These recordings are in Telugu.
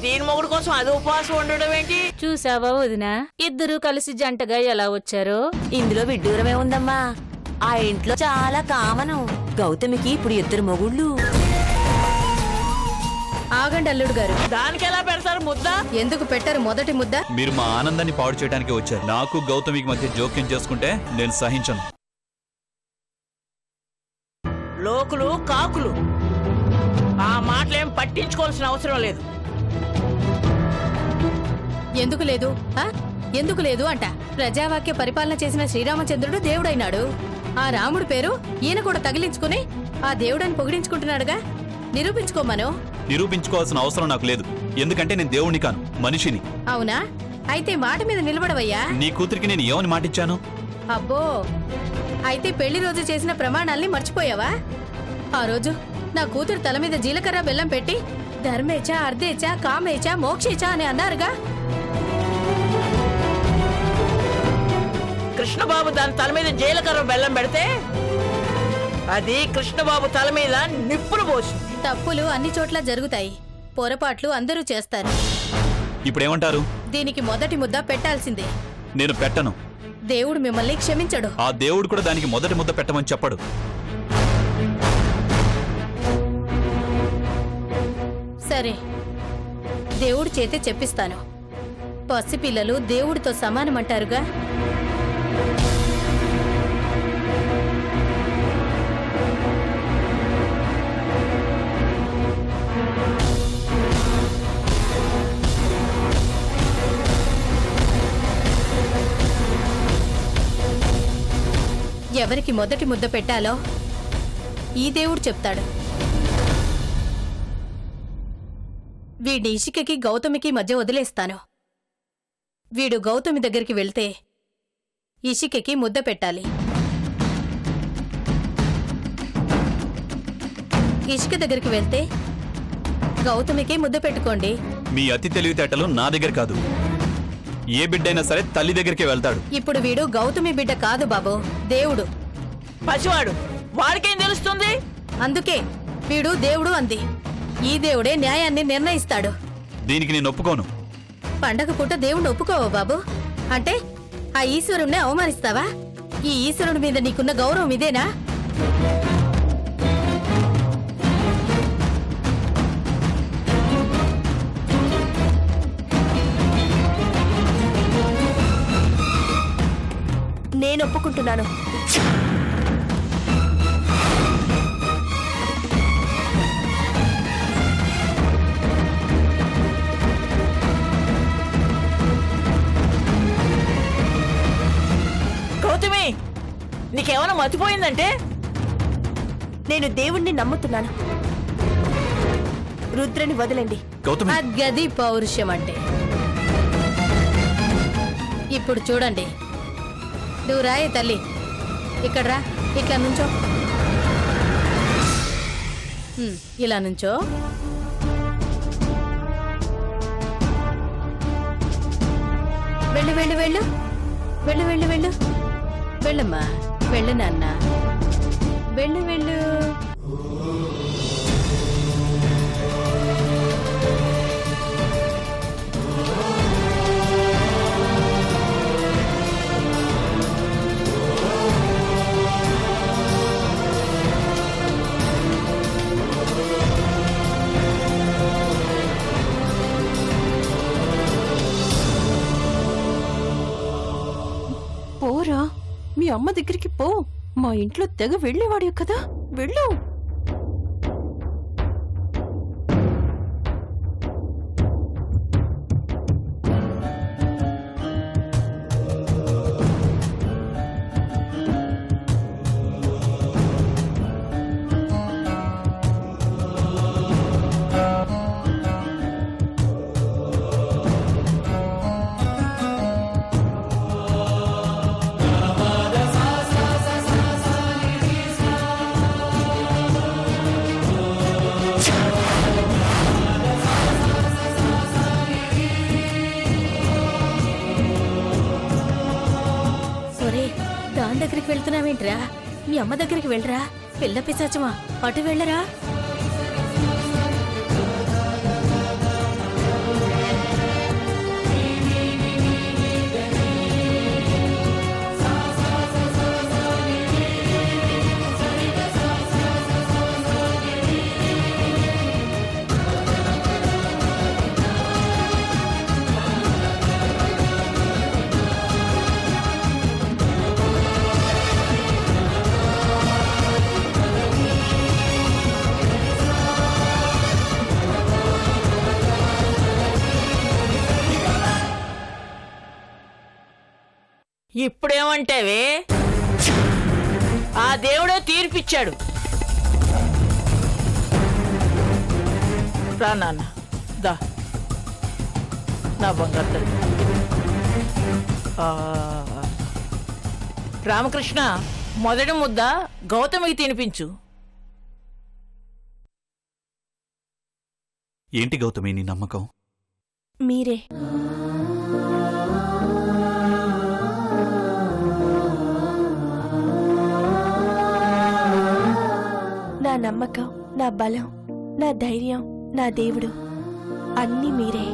దీని మొగుడు కోసం అది ఉపవాసం ఉండడం ఏంటి? చూసావా వదినా, ఇద్దరు కలిసి జంటగా ఎలా వచ్చారో. ఇందులో విడ్డూరమే ఉందమ్మా. ఆ ఇంట్లో చాలా కామను. గౌతమికి ఇప్పుడు ఇద్దరు మొగుళ్ళు. ఆగండి అల్లుడు గారు. దానికి ఎలా పెడతారు ముద్ద? ఎందుకు పెట్టారు మొదటి ముద్ద? మీరు మా ఆనందాన్ని పాడు చేయడానికి వచ్చారు. నాకు గౌతమికి మధ్య జోక్యం చేసుకుంటే నేను సహించను. లోకులు కాకులు ఆ మాటలేం పట్టించుకోవాల్సిన అవసరం లేదు. ఎందుకు లేదు ఎందుకు లేదు అంట. ప్రజావాక్య పరిపాలన చేసిన శ్రీరామచంద్రుడు దేవుడైనాడు. ఆ రాముడు పేరు ఈయన కూడా తగిలించుకుని ఆ దేవుడని పొగిడించుకుంటున్నాడుగా. నిరూపించుకోమను. నిరూపించుకోవాల్సిన అవసరం నాకు లేదు. ఎందుకంటే నేను దేవుణ్ణి కాను, మనిషిని. అవునా? అయితే మాట మీద నిలబడవయ్యా. నీ కూతురికి నేను ఏమని మాటిచ్చాను? అబ్బో, అయితే పెళ్లి రోజు చేసిన ప్రమాణాల్ని మర్చిపోయావా? ఆ రోజు నా కూతురు తల మీద జీలకర్ర బెల్లం పెట్టి ధర్మేచ అర్ధేచ కామేచ మోక్షేచ అని అన్నారుగా. కృష్ణబాబు దాని తల మీద జీలకర్ర బెల్లం పెడితే అది కృష్ణబాబు తల మీద నిప్పులు పోసింది. తప్పులు అన్ని చోట్ల జరుగుతాయి, పొరపాట్లు అందరూ చేస్తారు. ఇప్పుడేమంటారు? దీనికి మొదటి ముద్ద పెట్టాల్సిందే. నేను పెట్టను. దేవుడు మిమ్మల్ని క్షమించడు. ఆ దేవుడు కూడా దానికి మొదటి ముద్ద పెట్టమని చెప్పడు. సరే, దేవుడి చేతే చెప్పిస్తాను. పసిపిల్లలు దేవుడితో సమానమంటారుగా. ఎవరికి మొదటి ముద్ద పెట్టాలో ఈ దేవుడు చెప్తాడు. వీడి ఇషికకి గౌతమికి మధ్య వదిలేస్తాను. వీడు గౌతమి దగ్గరికి వెళ్తే ఇషికకి ముద్ద పెట్టాలి. ఇషిక దగ్గరికి వెళ్తే గౌతమికి ముద్ద పెట్టుకోండి. మీ అతి తెలివితేటలు నా దగ్గర కాదు. ఏ బిడ్డైనా సరే తల్లి దగ్గరికి వెళ్తాడు. ఇప్పుడు వీడు గౌతమి బిడ్డ కాదు బాబు, దేవుడు. పసివాడు, వాడికేం తెలుస్తుంది? అందుకే వీడు దేవుడు అంది. ఈ దేవుడే న్యాయాన్ని నిర్ణయిస్తాడు. దీనికి నేను ఒప్పుకోను. పండగ పూట దేవుణ్ణి ఒప్పుకోవా బాబు? అంటే ఆ ఈశ్వరుణ్ణి అవమానిస్తావా? ఈ ఈశ్వరుడి మీద నీకున్న గౌరవం ఇదేనా? నేను ఒప్పుకుంటున్నాను. గౌతమి, నీకేమైనా మతిపోయిందంటే? నేను దేవుణ్ణి నమ్ముతున్నాను. రుద్రని వదలండి. గౌతమి, గది పౌరుషం అంటే. ఇప్పుడు చూడండి. నువ్వు రాయే తల్లి, ఇక్కడ రా. ఇట్లా నుంచో. ఇలా నుంచో. వెళ్ళు వెళ్ళు వెళ్ళు వెళ్ళు వెళ్ళు వెళ్ళు వెళ్ళమ్మా. వెళ్ళు నాన్న, వెళ్ళు వెళ్ళు. పోరా, మీ అమ్మ దగ్గరికి పో. మా ఇంట్లో తెగ వెళ్ళేవాడు కదా, వెళ్ళు. దగ్గరికి వెళ్తున్నావేంట్రా? మీ అమ్మ దగ్గరికి వెళ్ళరా. పిల్ల పిశాచమా, అటు వెళ్ళరా. ఇప్పుడేమంటావే? ఆ దేవుడే తీర్పిచ్చాడు. రా నాన్న, దా నా బంగారు తల్లి. రామకృష్ణ, మొదటి ముద్ద గౌతమికి తినిపించు. ఏంటి గౌతమి నీ నమ్మకం? మీరే. నా నమ్మకం, నా బలం, నా ధైర్యం, నా దేవుడు అన్నీ మీరే.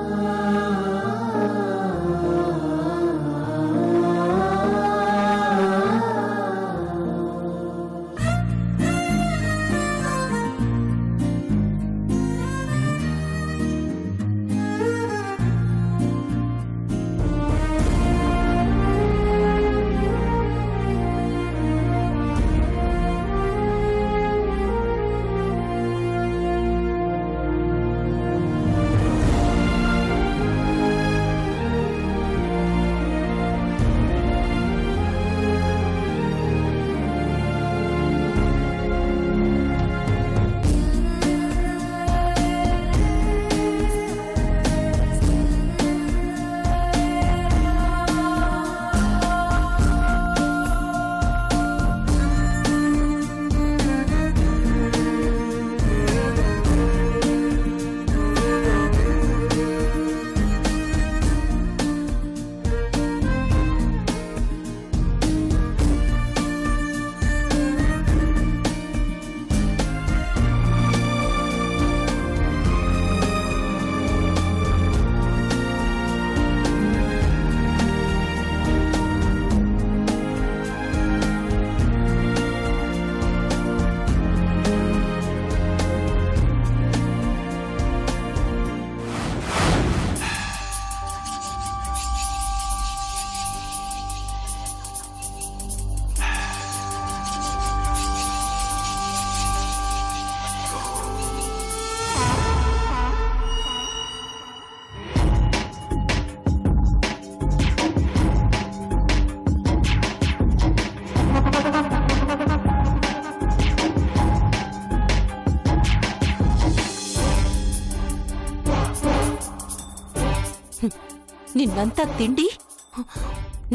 నిన్నంతా తిండి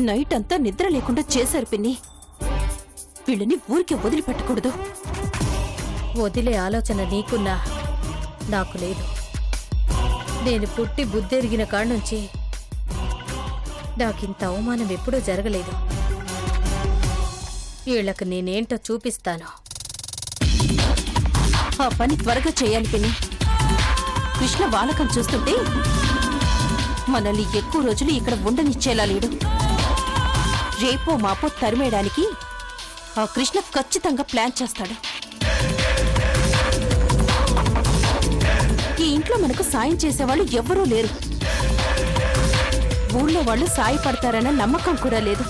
నైట్ అంతా నిద్ర లేకుండా చేశారు పిన్ని. వీళ్ళని ఊరికే వదిలిపెట్టకూడదు. వదిలే ఆలోచన నీకున్నా నాకు లేదు. నేను పుట్టి బుద్ధెరిగిన కాడ్నుంచి నాకింత అవమానం ఎప్పుడూ జరగలేదు. వీళ్ళకి నేనేంటో చూపిస్తాను. ఆ పని త్వరగా చేయాలి పిన్ని. కృష్ణ వాలకం చూస్తుంటే మనల్ని ఎక్కువ రోజులు ఇక్కడ ఉండనిచ్చేలా లేడు. రేపో మాపో తరిమేయడానికి ఆ కృష్ణ ఖచ్చితంగా ప్లాన్ చేస్తాడు. ఈ ఇంట్లో మనకు సాయం చేసేవాళ్ళు ఎవ్వరూ లేరు. ఊళ్ళో వాళ్ళు సాయపడతారన్న నమ్మకం కూడా లేదు.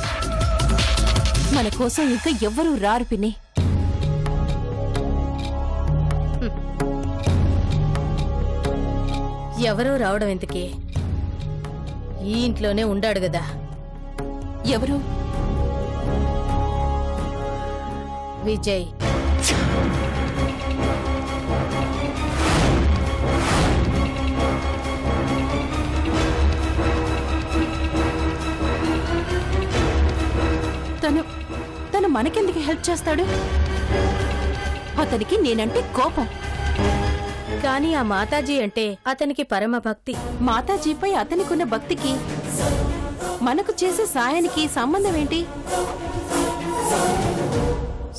మన కోసం ఇంకా ఎవ్వరూ రారు పిన్ని. ఎవరో రావడం ఎందుకే? ఈ ఇంట్లోనే ఉండాడు గదా. ఎవరు? విజయ్. తను మనకెందుకు హెల్ప్ చేస్తాడు? అతనికి నేనంటే కోపం. కానీ ఆ మాతాజీ అంటే అతనికి పరమ భక్తి. మాతాజీపై అతనికున్న భక్తికి మనకు చేసే సాయానికి సంబంధం ఏంటి?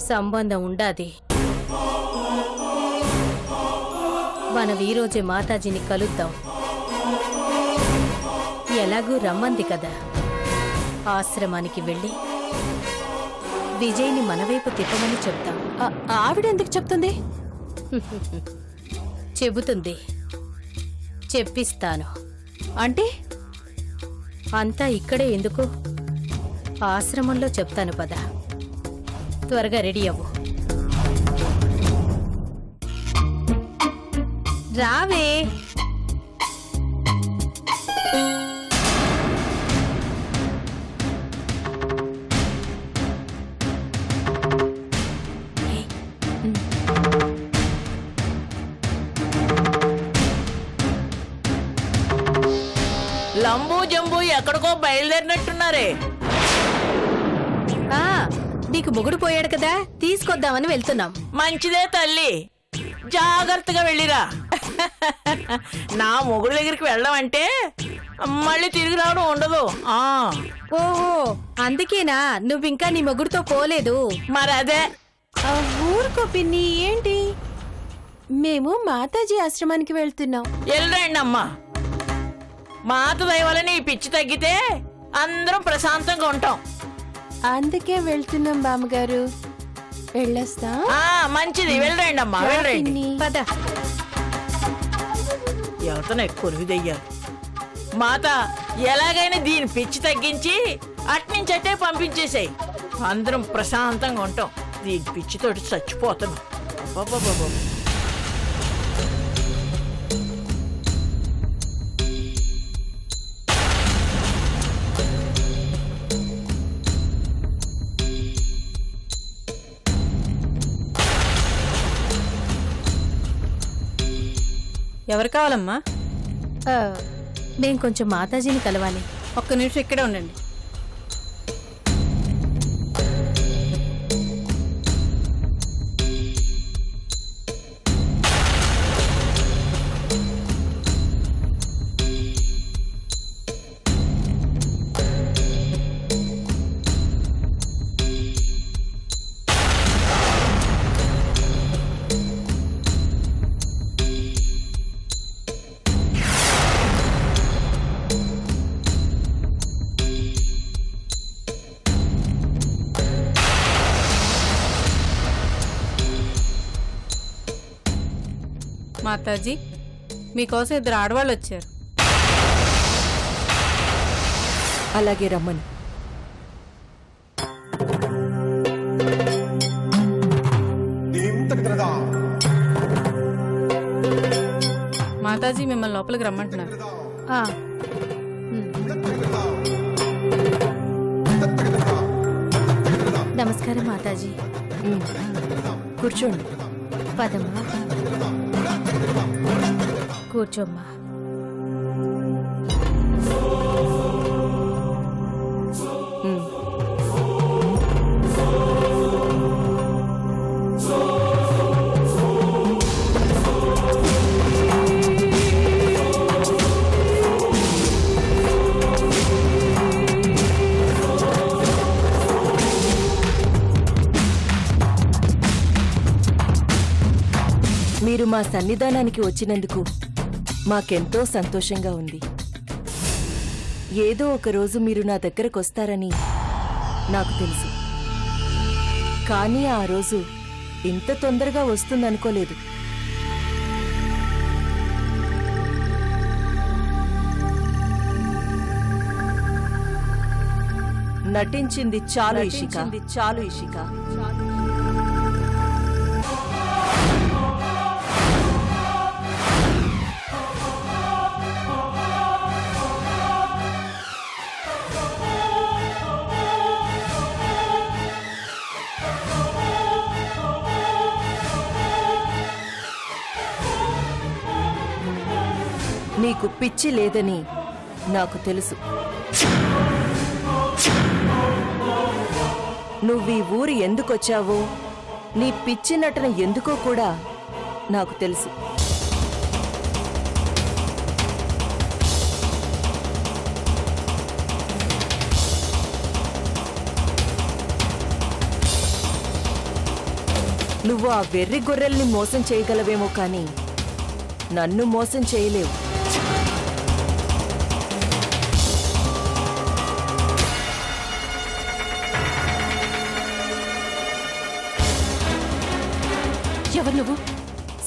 సంబంధం ఉండాది. మనం ఈరోజే మాతాజీని కలుద్దాం. ఎలాగూ రమ్మంది కదా. ఆశ్రమానికి వెళ్ళి విజయ్ని మనవైపు తిప్పమని చెప్తాం. ఆవిడెందుకు చెప్తుంది? చెబుతుంది. చెప్పిస్తాను. అంటే అంతా ఇక్కడే ఎందుకు? ఆశ్రమంలో చెప్తాను పద. త్వరగా రెడీ అవ్వు. రావే. లంబు జంబు ఎక్కడికో బయలుదేరినట్టున్నారే. ఆ నీకు మొగుడు పోయాడు కదా, తీసుకొద్దామని వెళ్తున్నాం. మంచిదే తల్లి, జాగ్రత్తగా వెళ్ళిరా. నా మొగుడు దగ్గరికి వెళ్ళడం అంటే మళ్ళీ తిరిగి రావడం ఉండదు. ఓహో, అందుకేనా నువ్వింకా నీ మొగుడుతో పోలేదు? మరి అదే. ఊరుకో పిన్ని, ఏంటి? మేము మాతాజీ ఆశ్రమానికి వెళ్తున్నాం. వెళ్ళండి అమ్మా. మాత దయ వల్ల ఈ పిచ్చి తగ్గితే అందరం ప్రశాంతంగా ఉంటాం. అందుకే వెళ్తున్నాం బామ్మగారు. వెళ్ళొస్తా. మంచిది, వెళ్ళండి అమ్మా, వెళ్ళండి. పద. ఎవతన కొరివిదయ్యారు. మాత ఎలాగైనా దీని పిచ్చి తగ్గించి అట్నుంచట్టే పంపించేసాయి. అందరం ప్రశాంతంగా ఉంటాం. దీని పిచ్చితోటి చచ్చిపోతాం. అబ్బబ్బబ్బబ్బ. ఎవరు కావాలమ్మా? మేం కొంచెం మాతాజీని కలవాలి. ఒక్క నిమిషం ఇక్కడే ఉండండి. మాతాజీ, మీకోసం 2 ఆడవాళ్ళు వచ్చారు. అలాగే రమ్మను. మాతాజీ మిమ్మల్ని లోపలికి రమ్మంటున్నారు. నమస్కారం మాతాజీ. కూర్చోండి. పదమ్మా, కూర్చోమ్మా. మీరు మా సన్నిధానానికి వచ్చినందుకు మాకెంతో సంతోషంగా ఉంది. ఏదో ఒక రోజు మీరు నా దగ్గరకు వస్తారని నాకు తెలుసు. కానీ ఆ రోజు ఇంత తొందరగా వస్తుందనుకోలేదు. నటించింది చాలు ఇషిక. నీకు పిచ్చి లేదని నాకు తెలుసు. నువ్వీ ఊరు ఎందుకొచ్చావో, నీ పిచ్చి నటన ఎందుకో కూడా నాకు తెలుసు. నువ్వు ఆ వెర్రి గొర్రెల్ని మోసం చేయగలవేమో కానీ నన్ను మోసం చేయలేవు. ఎవరు నువ్వు?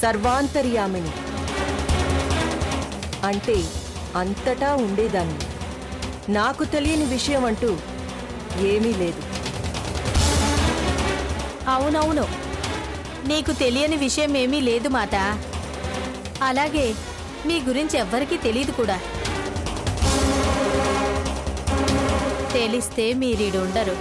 సర్వాంతర్యామిని అంటే అంతటా ఉండేదాన్ని. నాకు తెలియని విషయం అంటూ ఏమీ లేదు. అవునవును, నీకు తెలియని విషయం ఏమీ లేదు మాత. అలాగే మీ గురించి ఎవ్వరికీ తెలియదు కూడా. తెలిస్తే మీరీడుండరు.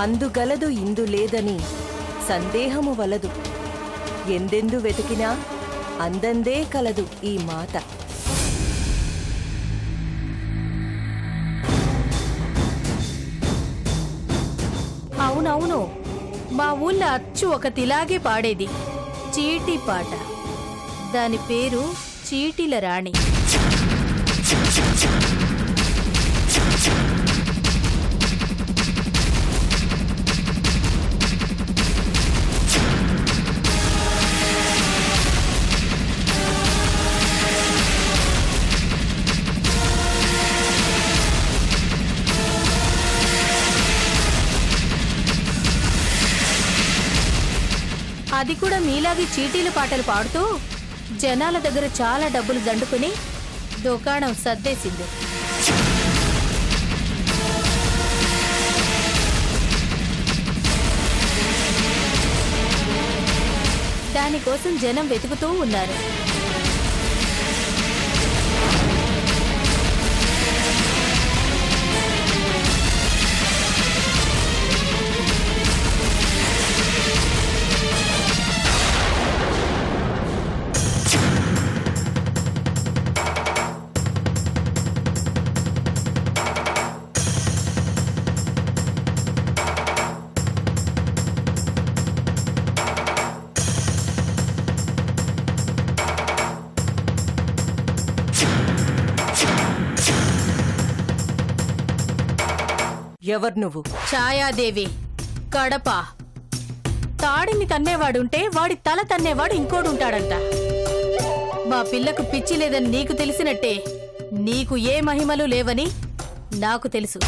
అందుగలదు ఇందు లేదని సందేహము వలదు. ఎందెందు వెతికినా అందందే కలదు ఈ మాట. అవునవును, మా ఊళ్ళో అచ్చు ఒకతిలాగే పాడేది చీటీ పాట. దాని పేరు చీటీల రాణి. అది కూడా మీలాగే చీటీల పాటలు పాడుతూ జనాల దగ్గర చాలా డబ్బులు దండుకుని దుకాణం సర్దేసింది. దానికోసం జనం వెతుకుతూ ఉన్నారు. ఎవరు నువ్వు? ఛాయాదేవి, కడప. తాడిని తన్నేవాడుంటే వాడి తల తన్నేవాడు ఇంకోడుంటాడంట. మా పిల్లకు పిచ్చి లేదని నీకు తెలిసినట్టే నీకు ఏ మహిమలు లేవని నాకు తెలుసు.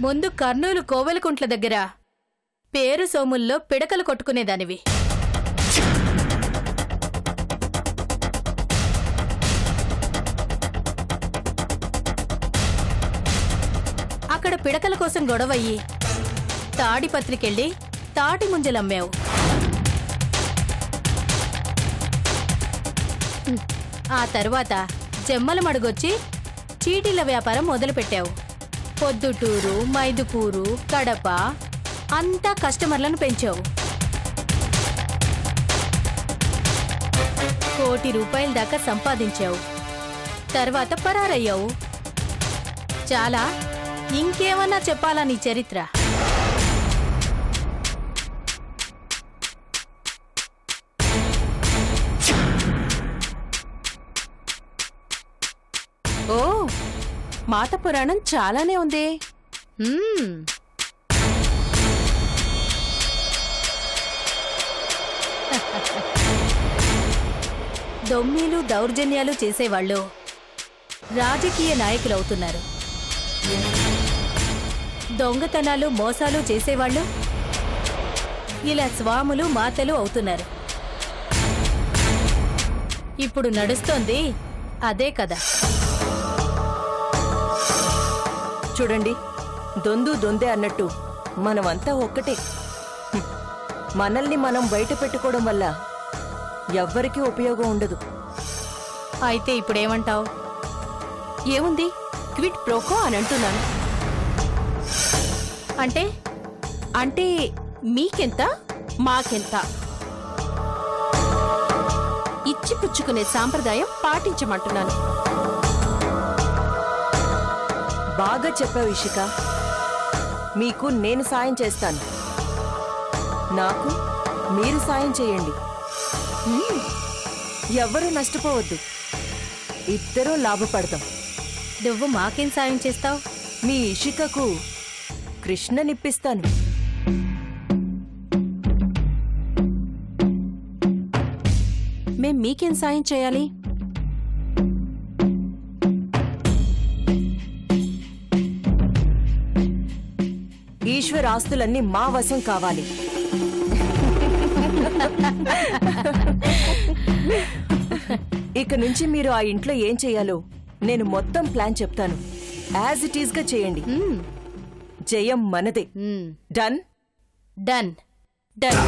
ముందు కర్నూలు కోవెలకుంట్ల దగ్గర పేరు సోముల్లో పిడకలు కొట్టుకునేదానివి. అక్కడ పిడకల కోసం గొడవయ్యి తాడిపత్రికెళ్ళి తాటి ముంజలమ్మావు. ఆ తరువాత జమ్మల మడుగొచ్చి చీటీల వ్యాపారం మొదలుపెట్టావు. పొద్దుటూరు, మైదుకూరు, కడప అంతా కస్టమర్లను పెంచావు. ₹1,00,00,000 దాకా సంపాదించావు. తర్వాత పరారయ్యావు. చాలా, ఇంకేమన్నా చెప్పాలా నీ చరిత్ర? ఓ, మాట పురాణం చాలానే ఉంది. దొమ్మీలు దౌర్జన్యాలు చేసేవాళ్ళు రాజకీయ నాయకులవుతున్నారు. దొంగతనాలు మోసాలు చేసేవాళ్ళు ఇలా స్వాములు మాతలు అవుతున్నారు. ఇప్పుడు నడుస్తోంది అదే కదా. చూడండి, దొందు దొందే అన్నట్టు మనమంతా ఒక్కటే. మనల్ని మనం బయట పెట్టుకోవడం వల్ల ఎవ్వరికీ ఉపయోగం ఉండదు. అయితే ఇప్పుడేమంటావు? ఏముంది, క్విట్ ప్రోకో అని అంటున్నాను. అంటే అంటే మీకెంత మాకెంత ఇచ్చి పుచ్చుకునే సాంప్రదాయం పాటించమంటున్నాను. బాగా చెప్పావు ఇషిక. మీకు నేను సాయం చేస్తాను, నాకు మీరు సాయం చేయండి. ఎవ్వరూ నష్టపోవద్దు, ఇద్దరూ లాభపడతాం. నువ్వు మాకేం సాయం చేస్తావు? మీ ఇషికకు కృష్ణనిప్పిస్తాను. మేం మీకేం సాయం చేయాలి? ఈశ్వర్ ఆస్తులన్నీ మా వశం కావాలి. ఇక నుంచి మీరు ఆ ఇంట్లో ఏం చెయ్యాలో నేను మొత్తం ప్లాన్ చెప్తాను. యాజ్ ఇట్ ఈస్ గా చేయండి. జయం మనదే. Done done done